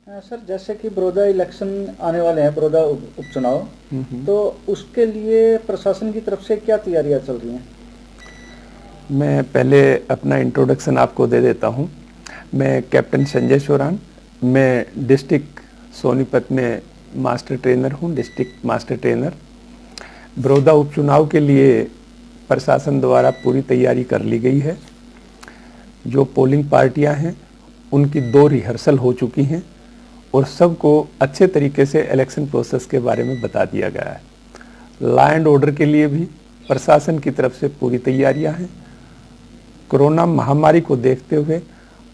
Sir, जैसे कि Baroda election आने वाले हैं, बड़ौदा उपचुनाव, तो उसके लिए प्रशासन की तरफ से क्या तैयारियां चल रही हैं? मैं पहले अपना इंट्रोडक्शन आपको दे देता हूं। मैं कैप्टन संजय सोरान, मैं डिस्ट्रिक्ट सोनीपत में मास्टर ट्रेनर हूं, डिस्ट्रिक्ट मास्टर ट्रेनर। बड़ौदा उपचुनाव के लिए प्रशासन द्वारा पूरी तैयारी कर ली गई है। जो पोलिंग पार्टियां हैं उनकी 2 रिहर्सल हो चुकी हैं और सबको अच्छे तरीके से इलेक्शन प्रोसेस के बारे में बता दिया गया है। लॉ एंड ऑर्डर के लिए भी प्रशासन की तरफ से पूरी तैयारियां हैं। कोरोना महामारी को देखते हुए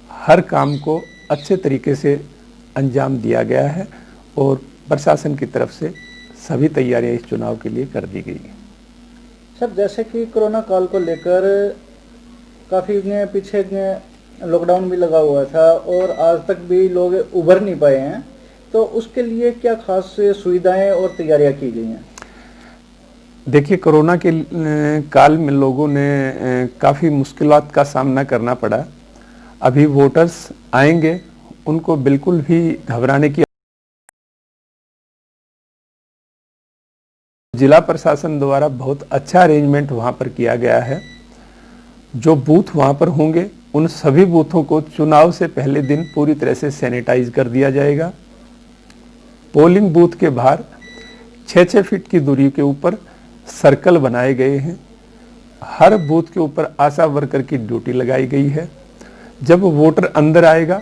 हर काम को अच्छे तरीके से अंजाम दिया गया है और प्रशासन की तरफ से सभी तैयारियां इस चुनाव के लिए कर दी गई हैं। सर, जैसे कि कोरोना काल को लेकर काफ़ी पीछे लॉकडाउन भी लगा हुआ था और आज तक भी लोग उभर नहीं पाए हैं, तो उसके लिए क्या खास सुविधाएं और तैयारियां की गई हैं? देखिए, कोरोना के काल में लोगों ने काफ़ी मुश्किलात का सामना करना पड़ा। अभी वोटर्स आएंगे, उनको बिल्कुल भी घबराने की जिला प्रशासन द्वारा बहुत अच्छा अरेंजमेंट वहाँ पर किया गया है। जो बूथ वहाँ पर होंगे उन सभी बूथों को चुनाव से पहले दिन पूरी तरह से सैनिटाइज कर दिया जाएगा। पोलिंग बूथ के बाहर 6-6 फीट की दूरी के ऊपर सर्कल बनाए गए हैं। हर बूथ के ऊपर आशा वर्कर की ड्यूटी लगाई गई है। जब वोटर अंदर आएगा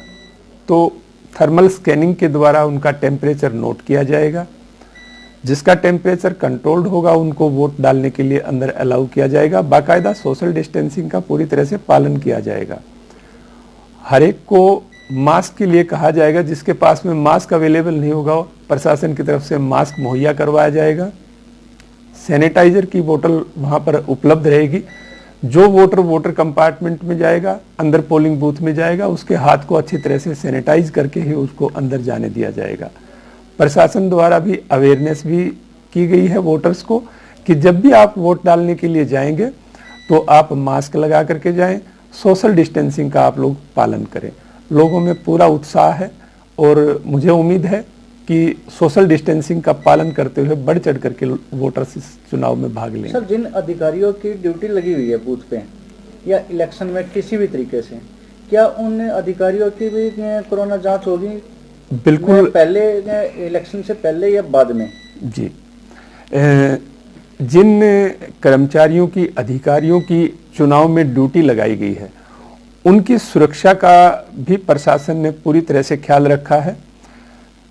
तो थर्मल स्कैनिंग के द्वारा उनका टेम्परेचर नोट किया जाएगा। जिसका टेम्परेचर कंट्रोल्ड होगा उनको वोट डालने के लिए अंदर अलाउ किया जाएगा। बाकायदा सोशल डिस्टेंसिंग का पूरी तरह से पालन किया जाएगा। हर एक को मास्क के लिए कहा जाएगा। जिसके पास में मास्क अवेलेबल नहीं होगा, प्रशासन की तरफ से मास्क मुहैया करवाया जाएगा। सैनिटाइजर की बोतल वहां पर उपलब्ध रहेगी। जो वोटर कंपार्टमेंट में जाएगा, अंदर पोलिंग बूथ में जाएगा, उसके हाथ को अच्छी तरह से सैनिटाइज करके ही उसको अंदर जाने दिया जाएगा। प्रशासन द्वारा भी अवेयरनेस भी की गई है वोटर्स को कि जब भी आप वोट डालने के लिए जाएंगे तो आप मास्क लगा करके जाएं, सोशल डिस्टेंसिंग का आप लोग पालन करें। लोगों में पूरा उत्साह है और मुझे उम्मीद है कि सोशल डिस्टेंसिंग का पालन करते हुए बढ़ चढ़ करके वोटर्स इस चुनाव में भाग लेंगे। सर, जिन अधिकारियों की ड्यूटी लगी हुई है बूथ पे या इलेक्शन में किसी भी तरीके से, क्या उन अधिकारियों की भी कोरोना जांच होगी? बिल्कुल, पहले इलेक्शन से पहले या बाद में? जी। जिन कर्मचारियों की, अधिकारियों की चुनाव में ड्यूटी लगाई गई है उनकी सुरक्षा का भी प्रशासन ने पूरी तरह से ख्याल रखा है।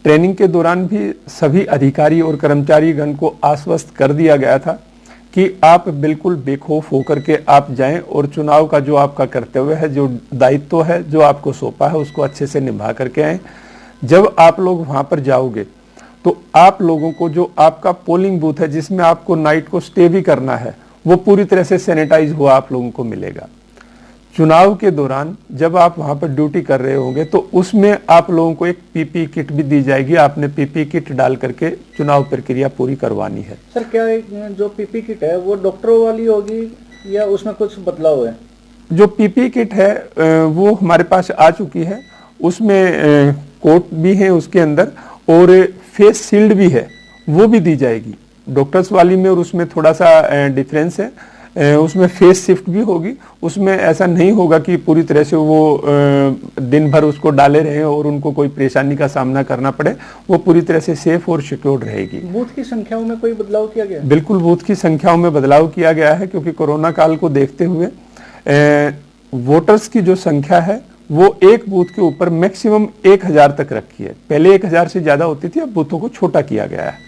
ट्रेनिंग के दौरान भी सभी अधिकारी और कर्मचारीगण को आश्वस्त कर दिया गया था कि आप बिल्कुल बेखौफ होकर के आप जाएं और चुनाव का जो आपका कर्तव्य है, जो दायित्व है, जो आपको सौंपा है, उसको अच्छे से निभा करके आएं। जब आप लोग वहां पर जाओगे तो आप लोगों को जो आपका पोलिंग बूथ है जिसमें आपको नाइट को स्टे भी करना है, वो पूरी तरह से सैनिटाइज हुआ आप लोगों को मिलेगा। चुनाव के दौरान जब आप वहां पर ड्यूटी कर रहे होंगे तो उसमें आप लोगों को एक पीपी किट भी दी जाएगी। आपने पीपी किट डाल करके चुनाव प्रक्रिया पूरी करवानी है। सर, क्या जो पीपी किट है वो डॉक्टरों वाली होगी या उसमें कुछ बदलाव है? जो पीपी किट है वो हमारे पास आ चुकी है। उसमें कोट भी है उसके अंदर और फेस शील्ड भी है, वो भी दी जाएगी। डॉक्टर्स वाली में और उसमें थोड़ा सा डिफरेंस है। उसमें फेस शिफ्ट भी होगी। उसमें ऐसा नहीं होगा कि पूरी तरह से वो दिन भर उसको डाले रहे और उनको कोई परेशानी का सामना करना पड़े। वो पूरी तरह से सेफ और सिक्योर्ड रहेगी। बूथ की संख्याओं में कोई बदलाव किया गया? बिल्कुल, बूथ की संख्याओं में बदलाव किया गया है क्योंकि कोरोना काल को देखते हुए वोटर्स की जो संख्या है वो एक बूथ के ऊपर मैक्सिमम 1000 तक रखी है। पहले 1000 से ज्यादा होती थी, अब बूथों को छोटा किया गया है।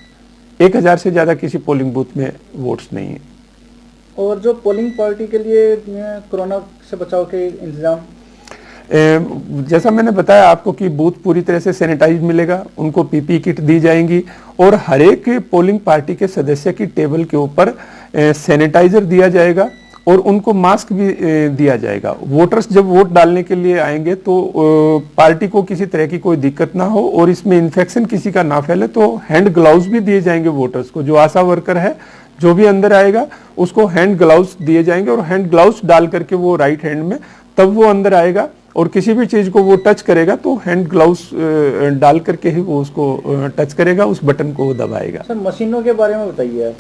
1000 से ज्यादा किसी पोलिंग बूथ में वोट्स नहीं है। और जो पोलिंग पार्टी के लिए कोरोना से बचाव के इंतजाम, जैसा मैंने बताया आपको कि बूथ पूरी तरह से सैनिटाइज मिलेगा, उनको पीपी किट दी जाएंगी और हर एक पोलिंग पार्टी के सदस्य की टेबल के ऊपर सैनिटाइजर दिया जाएगा और उनको मास्क भी दिया जाएगा। वोटर्स जब वोट डालने के लिए आएंगे तो पार्टी को किसी तरह की कोई दिक्कत ना हो और इसमें इन्फेक्शन किसी का ना फैले, तो हैंड ग्लव्स भी दिए जाएंगे वोटर्स को। जो आशा वर्कर है जो भी अंदर आएगा उसको हैंड ग्लव्स दिए जाएंगे और हैंड ग्लव्स डाल करके वो राइट हैंड में तब वो अंदर आएगा और किसी भी चीज को वो टच करेगा तो हैंड ग्लव्स डाल करके ही वो उसको टच करेगा, उस बटन को वो दबाएगा। सर मशीनों के बारे में बताइए आप।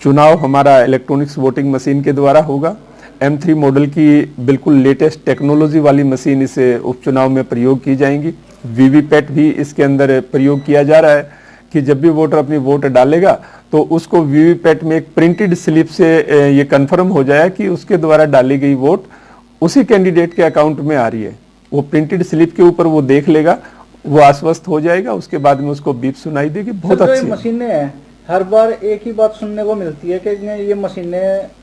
चुनाव हमारा इलेक्ट्रॉनिक्स वोटिंग मशीन के द्वारा होगा। M3 मॉडल की बिल्कुल लेटेस्ट टेक्नोलॉजी वाली मशीन इस उपचुनाव में प्रयोग की जाएंगी। वीवीपैट भी इसके अंदर प्रयोग किया जा रहा है कि जब भी वोटर अपनी वोट डालेगा तो उसको वीवीपैट में एक प्रिंटेड स्लिप से ये कंफर्म हो जाए कि उसके द्वारा डाली गई वोट उसी कैंडिडेट के अकाउंट में आ रही है। वो प्रिंटेड स्लिप के ऊपर वो देख लेगा, वो आश्वस्त हो जाएगा, उसके बाद में उसको बीप सुनाई देगी। बहुत अच्छी मशीनें हैं, हर बार एक ही बात सुनने को मिलती है कि ये मशीनें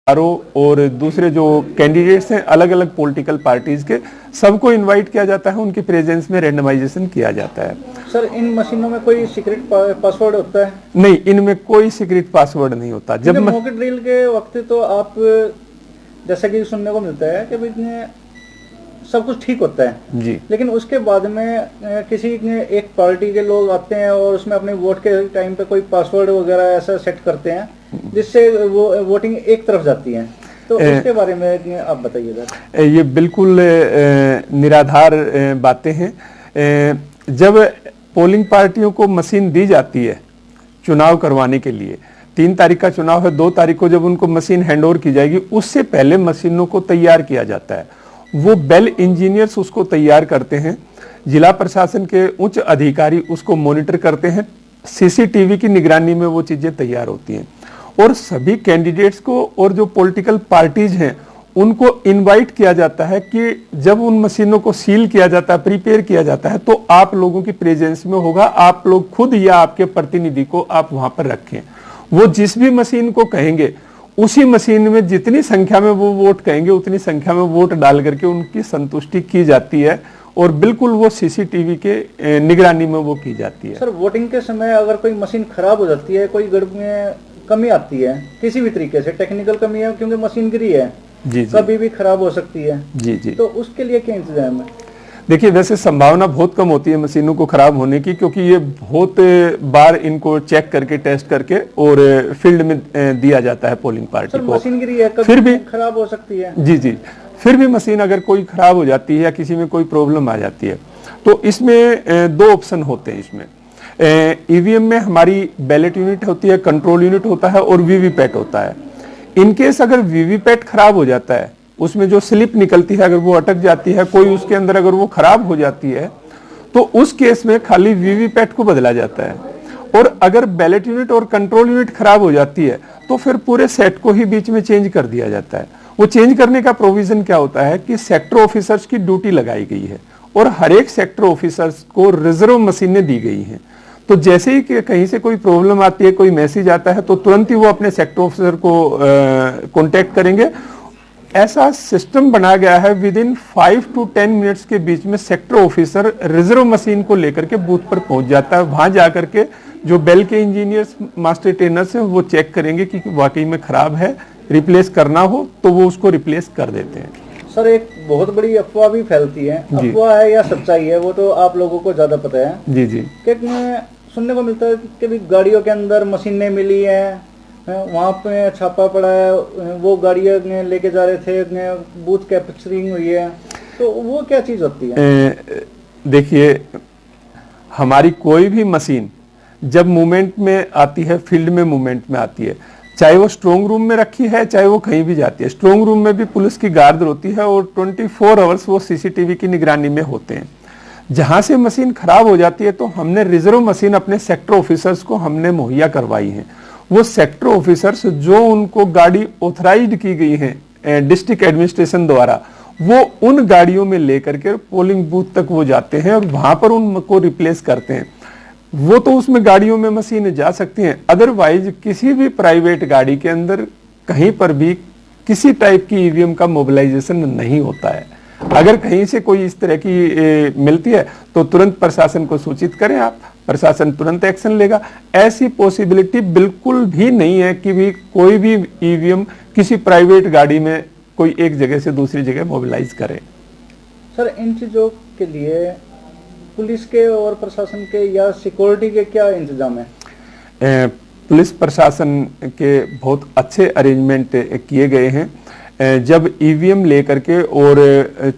और दूसरे जो कैंडिडेट्स हैं अलग अलग पॉलिटिकल पार्टीज के, सबको इनवाइट किया जाता है, उनकी प्रेजेंस में रैंडमाइजेशन किया जाता है। सर इन मशीनों में कोई सीक्रेट पासवर्ड होता है? नहीं, इनमें कोई सीक्रेट पासवर्ड नहीं होता। जब मॉक ड्रिल के वक्त तो आप जैसा कि सुनने को मिलता है कि सब कुछ ठीक होता है जी, लेकिन उसके बाद में किसी एक पार्टी के लोग आते हैं और उसमें अपने वोट के टाइम पे कोई पासवर्ड वगैरह ऐसा सेट करते हैं जिससे वो वोटिंग एक तरफ जाती है, तो उसके बारे में आप बताइए। ये बिल्कुल निराधार बातें हैं। जब पोलिंग पार्टियों को मशीन दी जाती है चुनाव करवाने के लिए, 3 तारीख का चुनाव है, 2 तारीख को जब उनको मशीन हैंडओवर की जाएगी, उससे पहले मशीनों को तैयार किया जाता है। वो बेल इंजीनियर्स उसको तैयार करते हैं, जिला प्रशासन के उच्च अधिकारी उसको मॉनिटर करते हैं, सीसीटीवी की निगरानी में वो चीजें तैयार होती हैं। और सभी कैंडिडेट्स को और जो पॉलिटिकल पार्टीज हैं उनको इनवाइट किया जाता है कि जब उन मशीनों को सील किया जाता है, प्रिपेयर किया जाता है, तो आप लोगों की प्रेजेंस में होगा, आप लोग खुद या आपके प्रतिनिधि को आप वहां पर रखें। वो जिस भी मशीन को कहेंगे उसी मशीन में जितनी संख्या में वो वोट कहेंगे उतनी संख्या में वोट डाल करके उनकी संतुष्टि की जाती है और बिल्कुल वो सीसीटीवी के निगरानी में वो की जाती है। सर वोटिंग के समय अगर कोई मशीन खराब हो जाती है, कोई गड़बड़ी में कमी आती है, किसी भी तरीके से टेक्निकल कमी है, क्योंकि मशीन गिरी है जी, कभी भी खराब हो सकती है जी जी, तो उसके लिए क्या इंतजाम है? देखिए, वैसे संभावना बहुत कम होती है मशीनों को खराब होने की, क्योंकि ये बहुत बार इनको चेक करके टेस्ट करके और फील्ड में दिया जाता है पोलिंग पार्टी को। मशीन गिरी है, कभी फिर भी खराब हो सकती है। जी जी, फिर भी मशीन अगर कोई खराब हो जाती है या किसी में कोई प्रॉब्लम आ जाती है तो इसमें 2 ऑप्शन होते हैं। इसमें ईवीएम में हमारी बैलेट यूनिट होती है, कंट्रोल यूनिट होता है और वीवीपैट होता है। इनकेस अगर वीवीपैट खराब हो जाता है, उसमें जो स्लिप निकलती है अगर वो अटक जाती है, कोई उसके अंदर अगर वो खराब हो जाती है, तो उस केस में खाली वीवीपैट को बदला जाता है। और अगर बैलेट यूनिट और कंट्रोल यूनिट खराब हो जाती है तो फिर पूरे सेट को ही बीच में चेंज कर दिया जाता है। वो चेंज करने का प्रोविजन क्या होता है कि सेक्टर ऑफिसर्स की ड्यूटी लगाई गई है और हर एक सेक्टर ऑफिसर्स को रिजर्व मशीनें दी गई हैं। तो जैसे ही कि कहीं से कोई प्रॉब्लम आती है, कोई मैसेज आता है, तो तुरंत ही वो अपने सेक्टर ऑफिसर को कांटेक्ट करेंगे। ऐसा सिस्टम बना गया है, विद इन 5 to 10 मिनट्स के बीच में सेक्टर ऑफिसर रिजर्व मशीन को लेकर के बूथ पर पहुंच जाता है। वहां जाकर के जो बेल के इंजीनियर्स, मास्टर ट्रेनर्स हैं, वो चेक करेंगे कि वाकई में खराब है, रिप्लेस करना हो तो वो उसको रिप्लेस कर देते हैं। सर एक बहुत बड़ी अफवाह भी फैलती है, अफवाह है या सच्चाई है वो तो आप लोगों को ज्यादा पता है। जी जी, सुनने को मिलता है कि भी गाड़ियों के अंदर मशीनें मिली हैं, वहाँ पे छापा पड़ा है, वो गाड़ियाँ लेके जा रहे थे, बूथ कैप्चरिंग हुई है, तो वो क्या चीज़ होती है? देखिए, हमारी कोई भी मशीन जब मूवमेंट में आती है, फील्ड में मूवमेंट में आती है, चाहे वो स्ट्रोंग रूम में रखी है, चाहे वो कहीं भी जाती है, स्ट्रोंग रूम में भी पुलिस की गार्ड होती है और 24 आवर्स वो सीसीटीवी की निगरानी में होते हैं। जहां से मशीन खराब हो जाती है तो हमने रिजर्व मशीन अपने सेक्टर ऑफिसर्स को हमने मुहैया करवाई है। वो सेक्टर ऑफिसर्स जो उनको गाड़ी ऑथराइज्ड की गई है डिस्ट्रिक्ट एडमिनिस्ट्रेशन द्वारा, वो उन गाड़ियों में लेकर के पोलिंग बूथ तक वो जाते हैं और वहां पर उनको रिप्लेस करते हैं। वो तो उसमें गाड़ियों में मशीनें जा सकती हैं, अदरवाइज किसी भी प्राइवेट गाड़ी के अंदर कहीं पर भी किसी टाइप की ईवीएम का मोबिलाइजेशन नहीं होता है। अगर कहीं से कोई इस तरह की मिलती है तो तुरंत प्रशासन को सूचित करें आप, प्रशासन तुरंत एक्शन लेगा। ऐसी पॉसिबिलिटी बिल्कुल भी नहीं है कि भी कोई भी ईवीएम किसी प्राइवेट गाड़ी में कोई एक जगह से दूसरी जगह मोबिलाइज करे। सर, इन चीज़ों के लिए पुलिस के और प्रशासन के या सिक्योरिटी के क्या इंतजाम है? पुलिस प्रशासन के बहुत अच्छे अरेंजमेंट किए गए हैं। जब ईवीएम लेकर के और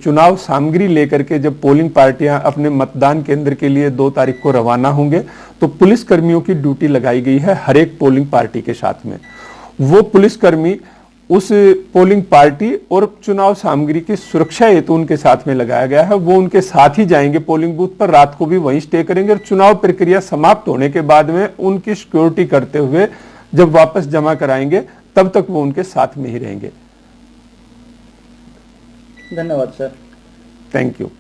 चुनाव सामग्री लेकर के जब पोलिंग पार्टियां अपने मतदान केंद्र के लिए 2 तारीख को रवाना होंगे तो पुलिस कर्मियों की ड्यूटी लगाई गई है हर एक पोलिंग पार्टी के साथ में। वो पुलिसकर्मी उस पोलिंग पार्टी और चुनाव सामग्री की सुरक्षा हेतु उनके साथ में लगाया गया है। वो उनके साथ ही जाएंगे पोलिंग बूथ पर, रात को भी वहीं स्टे करेंगे और चुनाव प्रक्रिया समाप्त होने के बाद में उनकी सिक्योरिटी करते हुए जब वापस जमा कराएंगे तब तक वो उनके साथ में ही रहेंगे। धन्यवाद सर। Thank you.